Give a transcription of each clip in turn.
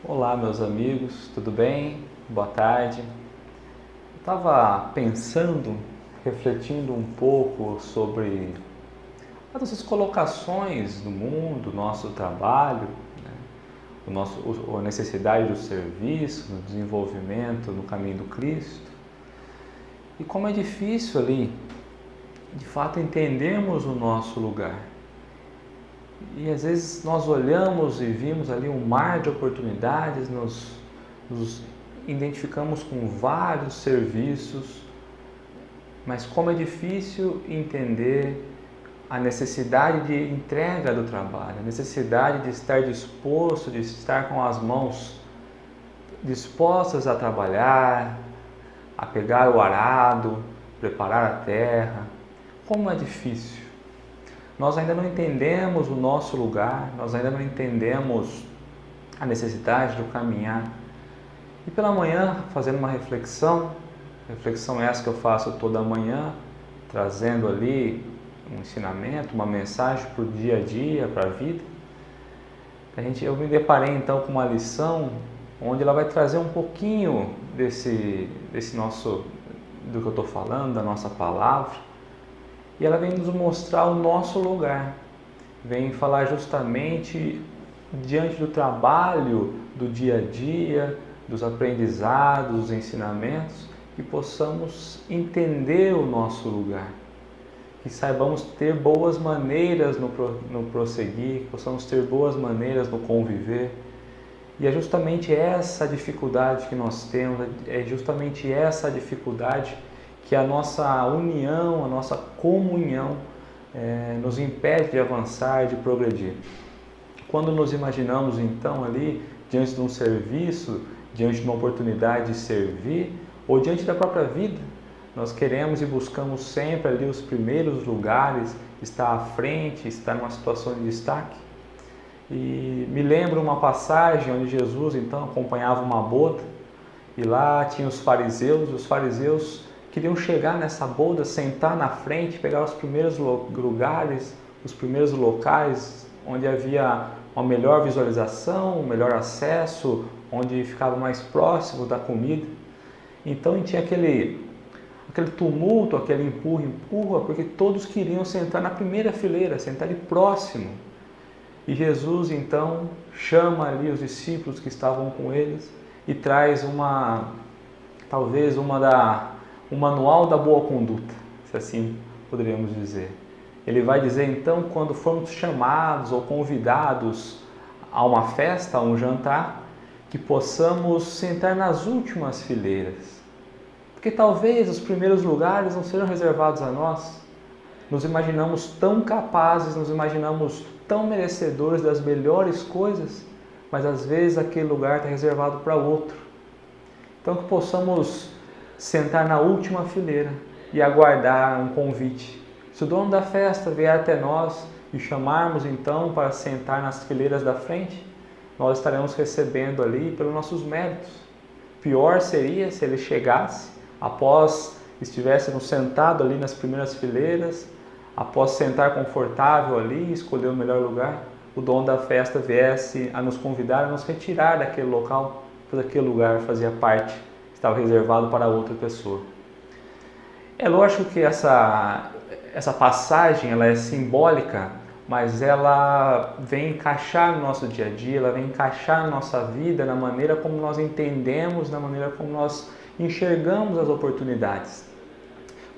Olá, meus amigos, tudo bem? Boa tarde. Eu estava pensando, refletindo um pouco sobre as nossas colocações no mundo, nosso trabalho, né? A necessidade do serviço, no desenvolvimento, no caminho do Cristo. E como é difícil ali, de fato, entendermos o nosso lugar. E às vezes nós olhamos e vimos ali um mar de oportunidades, nos identificamos com vários serviços, mas como é difícil entender a necessidade de entrega do trabalho, a necessidade de estar disposto, de estar com as mãos dispostas a trabalhar, a pegar o arado, preparar a terra. Como é difícil. Nós ainda não entendemos o nosso lugar, nós ainda não entendemos a necessidade do caminhar. E pela manhã, fazendo uma reflexão essa que eu faço toda manhã, trazendo ali um ensinamento, uma mensagem para o dia a dia, para a vida. Eu me deparei então com uma lição onde ela vai trazer um pouquinho desse nosso, do que eu estou falando, da nossa palavra, e ela vem nos mostrar o nosso lugar, vem falar justamente diante do trabalho, do dia a dia, dos aprendizados, dos ensinamentos, que possamos entender o nosso lugar, que saibamos ter boas maneiras no prosseguir, que possamos ter boas maneiras no conviver. E é justamente essa dificuldade que nós temos, é justamente essa dificuldade que a nossa união, a nossa comunhão nos impede de avançar, de progredir. Quando nos imaginamos então ali diante de um serviço, diante de uma oportunidade de servir ou diante da própria vida, nós queremos e buscamos sempre ali os primeiros lugares, estar à frente, estar numa situação de destaque. E me lembro uma passagem onde Jesus então acompanhava uma boda e lá tinha os fariseus queriam chegar nessa boda, sentar na frente, pegar os primeiros lugares, os primeiros locais onde havia uma melhor visualização, um melhor acesso, onde ficava mais próximo da comida. Então tinha aquele tumulto, aquele empurra, porque todos queriam sentar na primeira fileira, sentar ali próximo. E Jesus então chama ali os discípulos que estavam com eles e traz um manual da boa conduta, se assim poderíamos dizer. Ele vai dizer então, quando formos chamados ou convidados a uma festa, a um jantar, que possamos sentar nas últimas fileiras. Porque talvez os primeiros lugares não sejam reservados a nós. Nos imaginamos tão capazes, nos imaginamos tão merecedores das melhores coisas, mas às vezes aquele lugar está reservado para outro. Então que possamos sentar na última fileira e aguardar um convite. Se o dono da festa vier até nós e chamarmos então para sentar nas fileiras da frente, nós estaremos recebendo ali pelos nossos méritos. Pior seria se ele chegasse, após estivéssemos sentados ali nas primeiras fileiras, após sentar confortável ali, escolher o melhor lugar, o dono da festa viesse a nos convidar, a nos retirar daquele local, pois aquele lugar fazia parte, estava reservado para outra pessoa. É lógico que essa passagem ela é simbólica, mas ela vem encaixar no nosso dia a dia, ela vem encaixar na nossa vida, na maneira como nós entendemos, na maneira como nós enxergamos as oportunidades.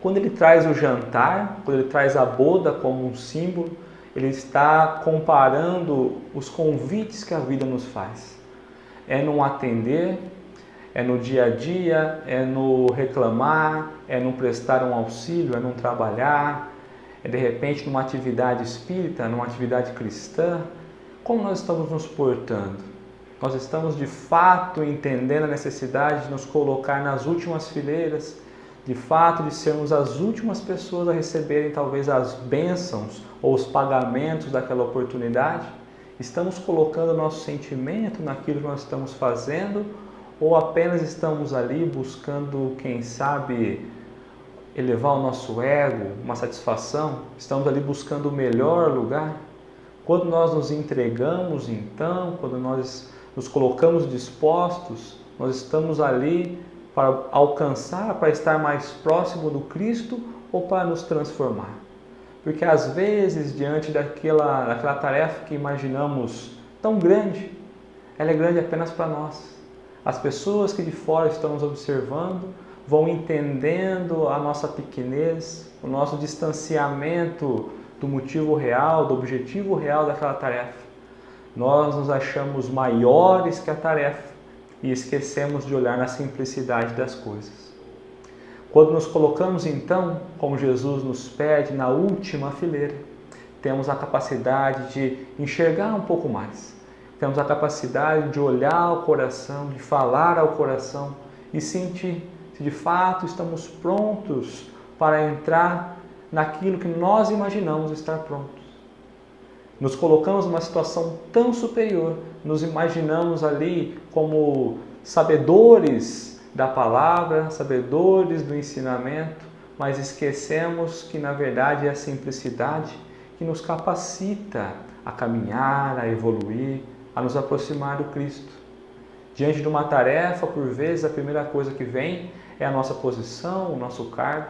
Quando ele traz o jantar, quando ele traz a boda como um símbolo, ele está comparando os convites que a vida nos faz. É no atender, é no dia a dia, é no reclamar, é no prestar um auxílio, é no trabalhar, é de repente numa atividade espírita, numa atividade cristã. Como nós estamos nos portando? Nós estamos de fato entendendo a necessidade de nos colocar nas últimas fileiras, de fato de sermos as últimas pessoas a receberem talvez as bênçãos ou os pagamentos daquela oportunidade? Estamos colocando o nosso sentimento naquilo que nós estamos fazendo ou apenas estamos ali buscando, quem sabe, elevar o nosso ego, uma satisfação? Estamos ali buscando o melhor lugar? Quando nós nos entregamos, então, quando nós nos colocamos dispostos, nós estamos ali para alcançar, para estar mais próximo do Cristo ou para nos transformar? Porque às vezes, diante daquela tarefa que imaginamos tão grande, ela é grande apenas para nós. As pessoas que de fora estão nos observando vão entendendo a nossa pequenez, o nosso distanciamento do motivo real, do objetivo real daquela tarefa. Nós nos achamos maiores que a tarefa e esquecemos de olhar na simplicidade das coisas. Quando nos colocamos então, como Jesus nos pede, na última fileira, temos a capacidade de enxergar um pouco mais. Temos a capacidade de olhar ao coração, de falar ao coração e sentir se de fato estamos prontos para entrar naquilo que nós imaginamos estar prontos. Nos colocamos numa situação tão superior, nos imaginamos ali como sabedores da palavra, sabedores do ensinamento, mas esquecemos que na verdade é a simplicidade que nos capacita a caminhar, a evoluir, a nos aproximar do Cristo. Diante de uma tarefa, por vezes, a primeira coisa que vem é a nossa posição, o nosso cargo.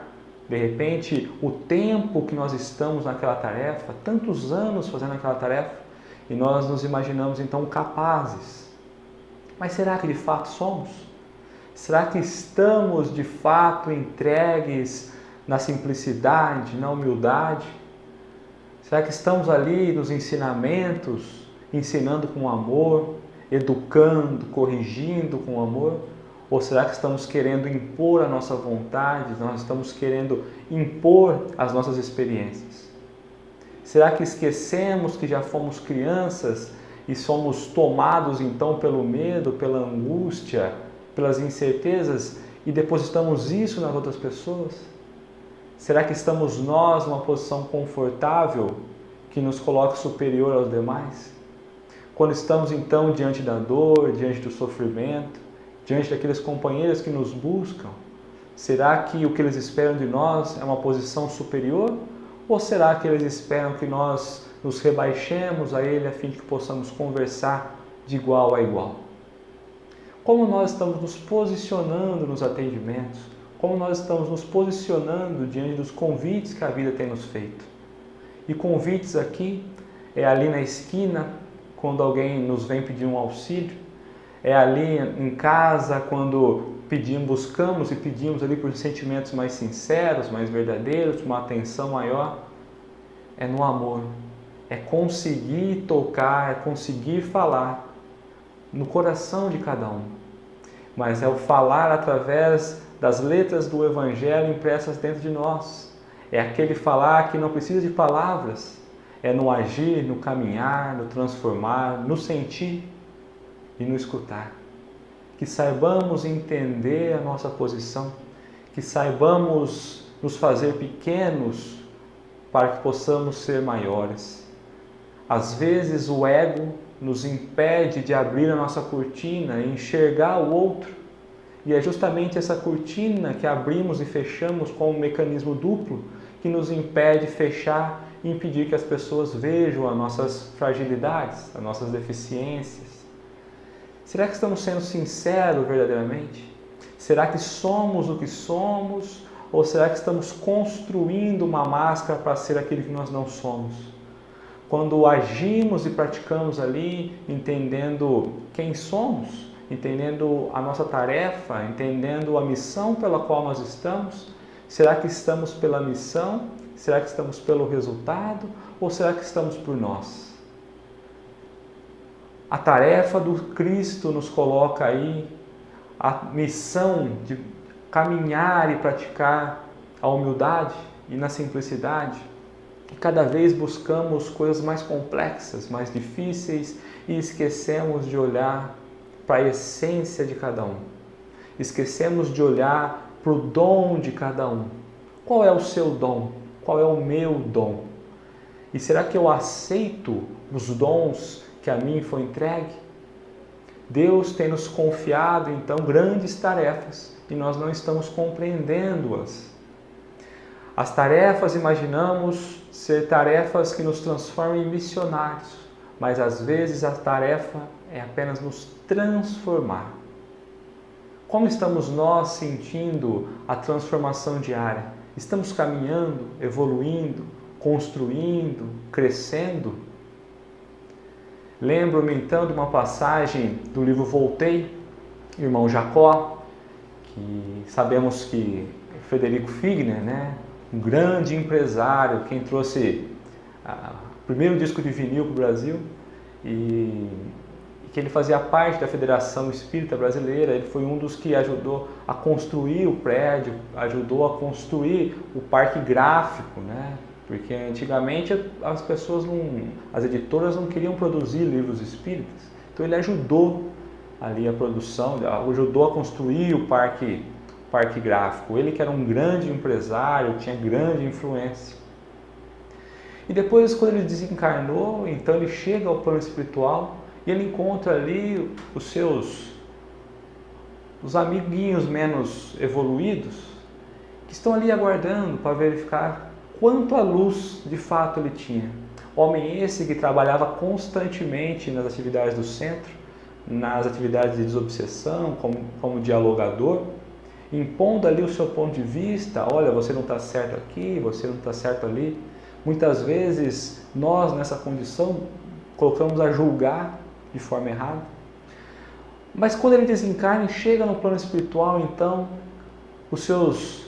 De repente, o tempo que nós estamos naquela tarefa, tantos anos fazendo aquela tarefa, e nós nos imaginamos então capazes. Mas será que de fato somos? Será que estamos de fato entregues na simplicidade, na humildade? Será que estamos ali nos ensinamentos, ensinando com amor, educando, corrigindo com amor? Ou será que estamos querendo impor a nossa vontade, nós estamos querendo impor as nossas experiências? Será que esquecemos que já fomos crianças e somos tomados então pelo medo, pela angústia, pelas incertezas e depositamos isso nas outras pessoas? Será que estamos nós numa posição confortável que nos coloca superior aos demais? Quando estamos então diante da dor, diante do sofrimento, diante daqueles companheiros que nos buscam, será que o que eles esperam de nós é uma posição superior? Ou será que eles esperam que nós nos rebaixemos a ele a fim de que possamos conversar de igual a igual? Como nós estamos nos posicionando nos atendimentos? Como nós estamos nos posicionando diante dos convites que a vida tem nos feito? E convites aqui é ali na esquina, quando alguém nos vem pedir um auxílio, é ali em casa, quando buscamos e pedimos ali por sentimentos mais sinceros, mais verdadeiros, uma atenção maior. É no amor, é conseguir tocar, é conseguir falar no coração de cada um. Mas é o falar através das letras do Evangelho impressas dentro de nós. É aquele falar que não precisa de palavras, é no agir, no caminhar, no transformar, no sentir e no escutar. Que saibamos entender a nossa posição, que saibamos nos fazer pequenos para que possamos ser maiores. Às vezes o ego nos impede de abrir a nossa cortina e enxergar o outro, e é justamente essa cortina que abrimos e fechamos com um mecanismo duplo que nos impede de fechar e impedir que as pessoas vejam as nossas fragilidades, as nossas deficiências. Será que estamos sendo sinceros verdadeiramente? Será que somos o que somos? Ou será que estamos construindo uma máscara para ser aquilo que nós não somos? Quando agimos e praticamos ali, entendendo quem somos, entendendo a nossa tarefa, entendendo a missão pela qual nós estamos, será que estamos pela missão? Será que estamos pelo resultado? Ou será que estamos por nós? A tarefa do Cristo nos coloca aí a missão de caminhar e praticar a humildade e na simplicidade. E cada vez buscamos coisas mais complexas, mais difíceis e esquecemos de olhar para a essência de cada um. Esquecemos de olhar para o dom de cada um. Qual é o seu dom? Qual é o meu dom? E será que eu aceito os dons que a mim foi entregue? Deus tem nos confiado então grandes tarefas e nós não estamos compreendendo-as. As tarefas imaginamos ser tarefas que nos transformam em missionários, mas às vezes a tarefa é apenas nos transformar. Como estamos nós sentindo a transformação diária? Estamos caminhando, evoluindo, construindo, crescendo? Lembro-me então de uma passagem do livro Voltei, Irmão Jacó, que sabemos que Frederico Figner, né, um grande empresário, quem trouxe o primeiro disco de vinil para o Brasil, e que ele fazia parte da Federação Espírita Brasileira. Ele foi um dos que ajudou a construir o prédio, ajudou a construir o parque gráfico, né? Porque antigamente as pessoas as editoras não queriam produzir livros espíritas. Então ele ajudou ali a produção, ajudou a construir o parque gráfico. Ele que era um grande empresário, tinha grande influência. E depois, quando ele desencarnou, então ele chega ao plano espiritual e ele encontra ali os amiguinhos menos evoluídos que estão ali aguardando para verificar quanto a luz de fato ele tinha. Homem esse que trabalhava constantemente nas atividades do centro, nas atividades de desobsessão, como dialogador, impondo ali o seu ponto de vista. Olha, você não está certo aqui, você não está certo ali. Muitas vezes nós nessa condição colocamos a julgar de forma errada. Mas quando ele desencarna e chega no plano espiritual, então os seus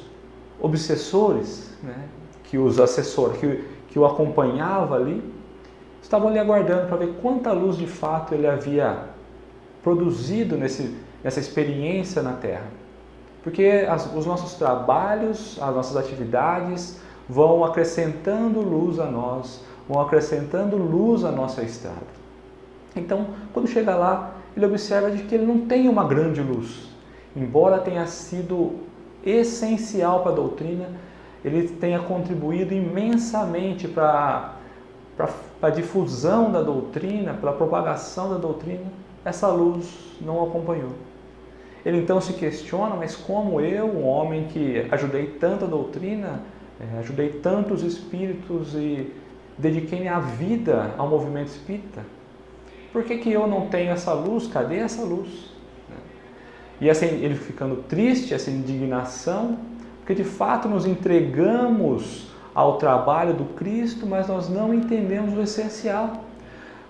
obsessores, né, que os assessores, que o acompanhava ali, estavam ali aguardando para ver quanta luz de fato ele havia produzido nessa experiência na Terra. Porque os nossos trabalhos, as nossas atividades vão acrescentando luz a nós, vão acrescentando luz à nossa estrada. Então, quando chega lá, ele observa de que ele não tem uma grande luz. Embora tenha sido essencial para a doutrina, ele tenha contribuído imensamente para a difusão da doutrina, para a propagação da doutrina, essa luz não o acompanhou. Ele então se questiona, mas como eu, um homem que ajudei tanto a doutrina, ajudei tantos espíritos e dediquei minha vida ao movimento espírita, por que eu não tenho essa luz? Cadê essa luz? E assim, ele ficando triste, essa indignação, porque de fato nos entregamos ao trabalho do Cristo, mas nós não entendemos o essencial.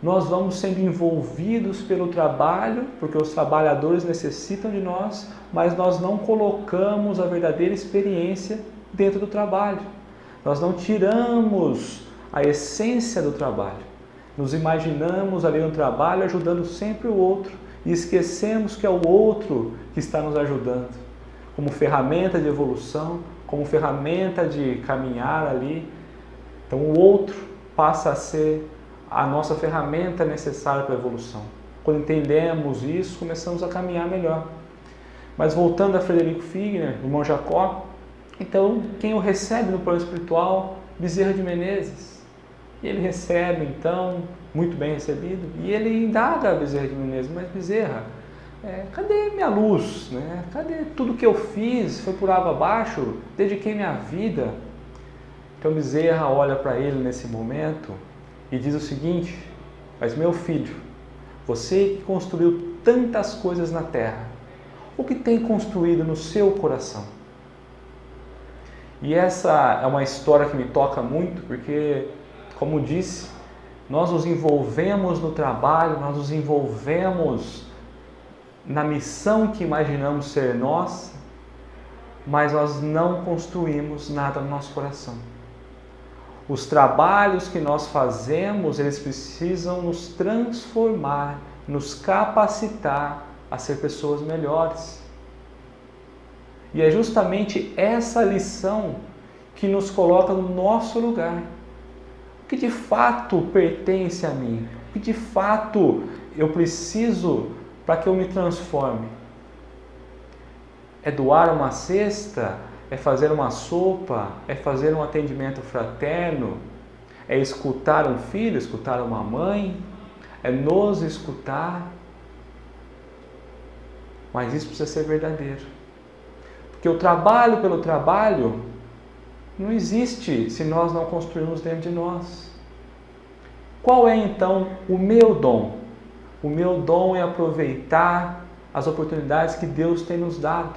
Nós vamos sendo envolvidos pelo trabalho, porque os trabalhadores necessitam de nós, mas nós não colocamos a verdadeira experiência dentro do trabalho. Nós não tiramos a essência do trabalho. Nos imaginamos ali no trabalho ajudando sempre o outro e esquecemos que é o outro que está nos ajudando, como ferramenta de evolução, como ferramenta de caminhar ali. Então o outro passa a ser a nossa ferramenta necessária para a evolução. Quando entendemos isso, começamos a caminhar melhor. Mas voltando a Frederico Figner, irmão Jacó, então quem o recebe no plano espiritual? Bezerra de Menezes. E ele recebe, então, muito bem recebido, e ele indaga a Bezerra de Menezes: mas Bezerra, cadê minha luz? Né? Cadê tudo que eu fiz? Foi por água abaixo? Dediquei minha vida. Então Bezerra olha para ele nesse momento e diz o seguinte: mas meu filho, você que construiu tantas coisas na terra, o que tem construído no seu coração? E essa é uma história que me toca muito, porque, como disse, nós nos envolvemos no trabalho, nós nos envolvemos na missão que imaginamos ser nossa, mas nós não construímos nada no nosso coração. Os trabalhos que nós fazemos, eles precisam nos transformar, nos capacitar a ser pessoas melhores. E é justamente essa lição que nos coloca no nosso lugar. O que de fato pertence a mim? O que de fato eu preciso para que eu me transforme? É doar uma cesta? É fazer uma sopa? É fazer um atendimento fraterno? É escutar um filho, escutar uma mãe? É nos escutar? Mas isso precisa ser verdadeiro. Porque o trabalho pelo trabalho não existe se nós não construirmos dentro de nós. Qual é então o meu dom? O meu dom é aproveitar as oportunidades que Deus tem nos dado.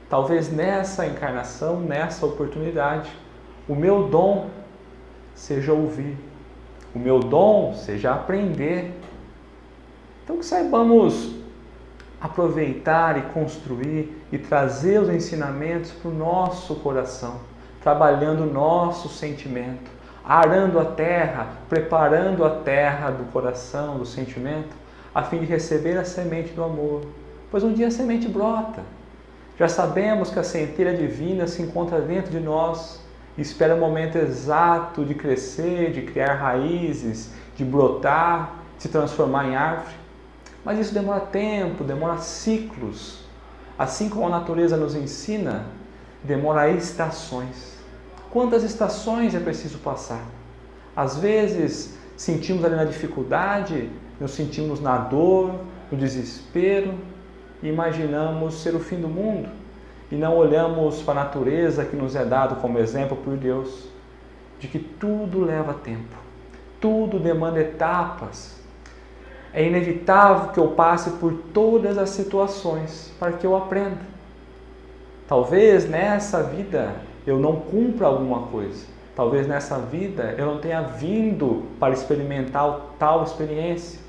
Talvez nessa encarnação, nessa oportunidade, o meu dom seja ouvir. O meu dom seja aprender. Então que saibamos aproveitar e construir e trazer os ensinamentos para o nosso coração, trabalhando o nosso sentimento, arando a terra, preparando a terra do coração, do sentimento, a fim de receber a semente do amor. Pois um dia a semente brota. Já sabemos que a centelha divina se encontra dentro de nós e espera o momento exato de crescer, de criar raízes, de brotar, de se transformar em árvore. Mas isso demora tempo, demora ciclos. Assim como a natureza nos ensina, demora estações. Quantas estações é preciso passar? Às vezes sentimos ali na dificuldade, nos sentimos na dor, no desespero e imaginamos ser o fim do mundo e não olhamos para a natureza que nos é dado como exemplo por Deus, de que tudo leva tempo, tudo demanda etapas. É inevitável que eu passe por todas as situações para que eu aprenda. Talvez nessa vida eu não cumpra alguma coisa. Talvez nessa vida eu não tenha vindo para experimentar tal experiência.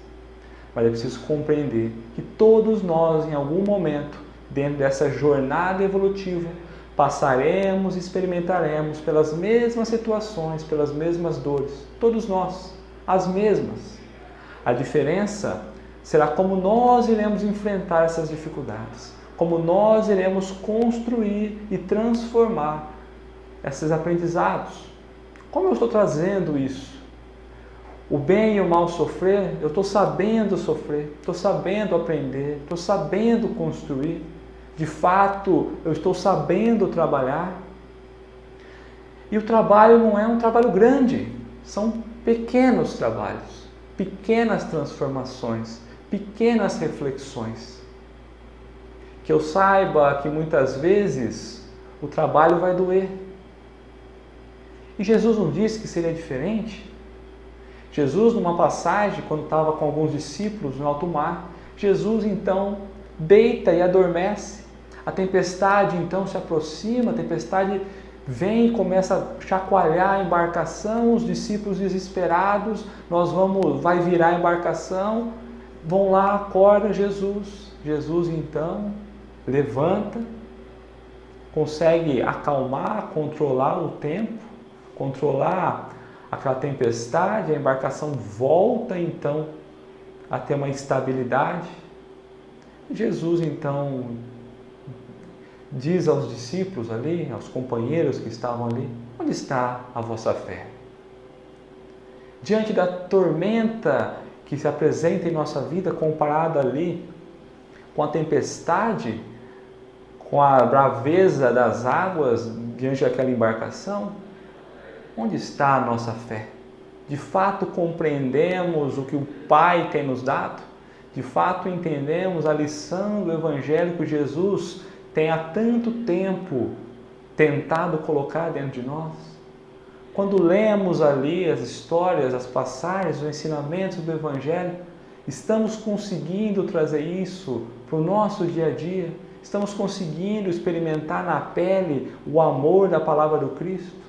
Mas é preciso compreender que todos nós, em algum momento, dentro dessa jornada evolutiva, passaremos e experimentaremos pelas mesmas situações, pelas mesmas dores. Todos nós, as mesmas. A diferença será como nós iremos enfrentar essas dificuldades, como nós iremos construir e transformar esses aprendizados. Como eu estou trazendo isso? O bem e o mal sofrer, eu estou sabendo sofrer, estou sabendo aprender, estou sabendo construir. De fato, eu estou sabendo trabalhar. E o trabalho não é um trabalho grande, são pequenos trabalhos. Pequenas transformações, pequenas reflexões. Que eu saiba que muitas vezes o trabalho vai doer. E Jesus não disse que seria diferente? Jesus, numa passagem, quando estava com alguns discípulos no alto mar, Jesus então deita e adormece. A tempestade então se aproxima, a tempestade vem e começa a chacoalhar a embarcação, os discípulos desesperados, vai virar a embarcação, vão lá, acorda Jesus. Jesus então levanta, consegue acalmar, controlar o tempo, controlar aquela tempestade, a embarcação volta então a ter uma estabilidade. Jesus então diz aos discípulos ali, aos companheiros que estavam ali: onde está a vossa fé? Diante da tormenta que se apresenta em nossa vida, comparada ali com a tempestade, com a braveza das águas diante daquela embarcação, onde está a nossa fé? De fato compreendemos o que o Pai tem nos dado? De fato entendemos a lição do Evangelho que Jesus tem há tanto tempo tentado colocar dentro de nós? Quando lemos ali as histórias, as passagens, os ensinamentos do Evangelho, estamos conseguindo trazer isso para o nosso dia a dia? Estamos conseguindo experimentar na pele o amor da palavra do Cristo?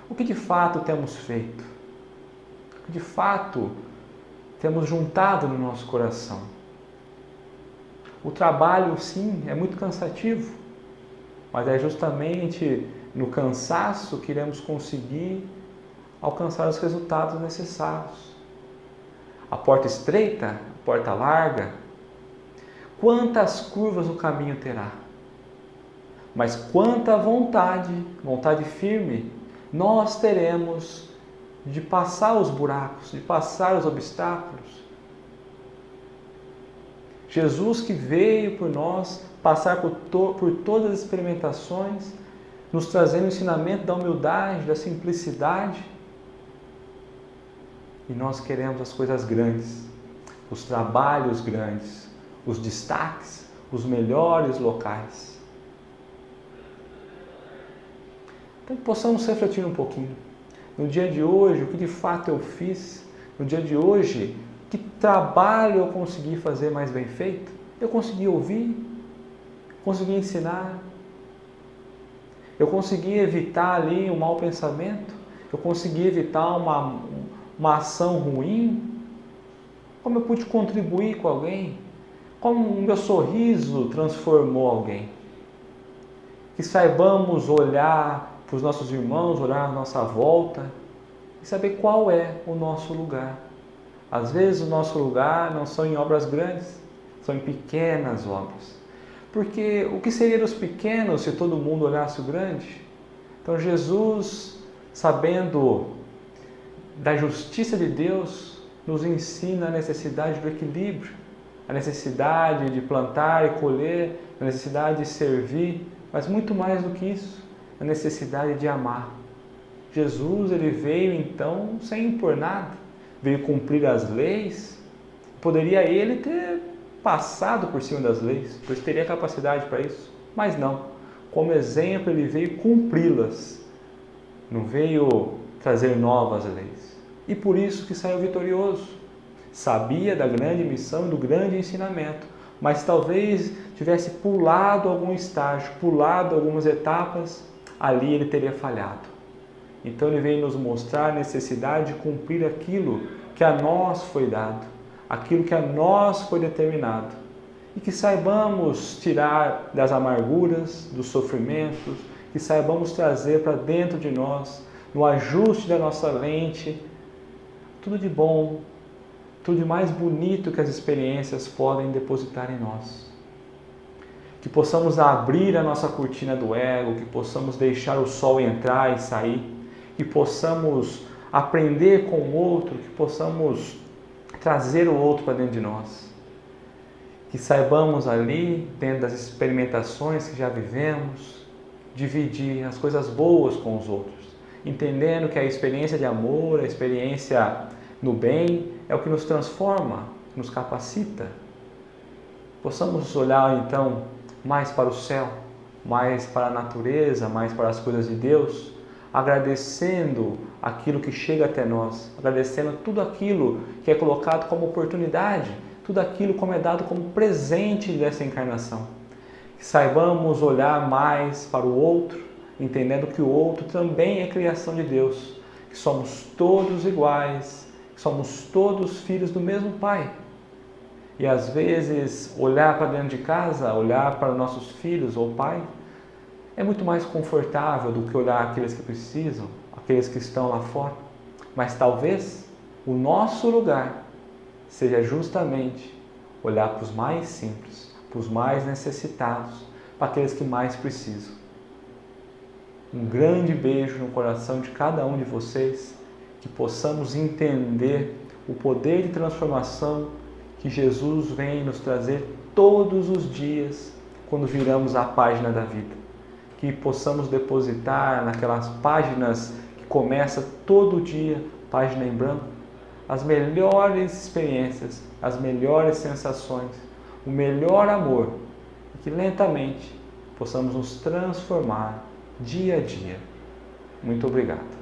O que de fato temos feito? O que de fato temos juntado no nosso coração? O trabalho, sim, é muito cansativo, mas é justamente no cansaço que iremos conseguir alcançar os resultados necessários. A porta estreita, a porta larga, quantas curvas o caminho terá? Mas quanta vontade firme, nós teremos de passar os buracos, de passar os obstáculos. Jesus que veio por nós, passar por todas as experimentações, nos trazendo o ensinamento da humildade, da simplicidade. E nós queremos as coisas grandes, os trabalhos grandes, os destaques, os melhores locais. Então que possamos refletir um pouquinho. No dia de hoje, o que de fato eu fiz no dia de hoje, que trabalho eu consegui fazer mais bem feito? Eu consegui ouvir, consegui ensinar, eu consegui evitar ali um mau pensamento, eu consegui evitar uma ação ruim. Como eu pude contribuir com alguém? Como o meu sorriso transformou alguém? Que saibamos olhar para os nossos irmãos, olhar à nossa volta e saber qual é o nosso lugar. Às vezes o nosso lugar não são em obras grandes, são em pequenas obras. Porque o que seria dos pequenos se todo mundo olhasse o grande? Então Jesus, sabendo da justiça de Deus, nos ensina a necessidade do equilíbrio, a necessidade de plantar e colher, a necessidade de servir, mas muito mais do que isso, a necessidade de amar. Jesus, ele veio então sem impor nada, veio cumprir as leis. Poderia ele ter passado por cima das leis, pois teria capacidade para isso, mas não. Como exemplo, ele veio cumpri-las, não veio trazer novas leis. E por isso que saiu vitorioso. Sabia da grande missão e do grande ensinamento, mas talvez tivesse pulado algum estágio, pulado algumas etapas, ali ele teria falhado. Então ele veio nos mostrar a necessidade de cumprir aquilo que a nós foi dado, aquilo que a nós foi determinado. E que saibamos tirar das amarguras, dos sofrimentos, que saibamos trazer para dentro de nós, no ajuste da nossa lente, tudo de bom, tudo de mais bonito que as experiências podem depositar em nós. Que possamos abrir a nossa cortina do ego, que possamos deixar o sol entrar e sair, que possamos aprender com o outro, que possamos trazer o outro para dentro de nós. Que saibamos ali, dentro das experimentações que já vivemos, dividir as coisas boas com os outros, entendendo que a experiência de amor, a experiência no bem, é o que nos transforma, nos capacita. Possamos olhar então mais para o céu, mais para a natureza, mais para as coisas de Deus, agradecendo aquilo que chega até nós, agradecendo tudo aquilo que é colocado como oportunidade, tudo aquilo como é dado como presente dessa encarnação. Que saibamos olhar mais para o outro, entendendo que o outro também é criação de Deus, que somos todos iguais, que somos todos filhos do mesmo Pai. E às vezes olhar para dentro de casa, olhar para nossos filhos ou pai, é muito mais confortável do que olhar aqueles que precisam, aqueles que estão lá fora. Mas talvez o nosso lugar seja justamente olhar para os mais simples, para os mais necessitados, para aqueles que mais precisam. Um grande beijo no coração de cada um de vocês, que possamos entender o poder de transformação que Jesus vem nos trazer todos os dias quando viramos a página da vida. Que possamos depositar naquelas páginas que começa todo dia, página em branco, as melhores experiências, as melhores sensações, o melhor amor, e que lentamente possamos nos transformar dia a dia. Muito obrigado.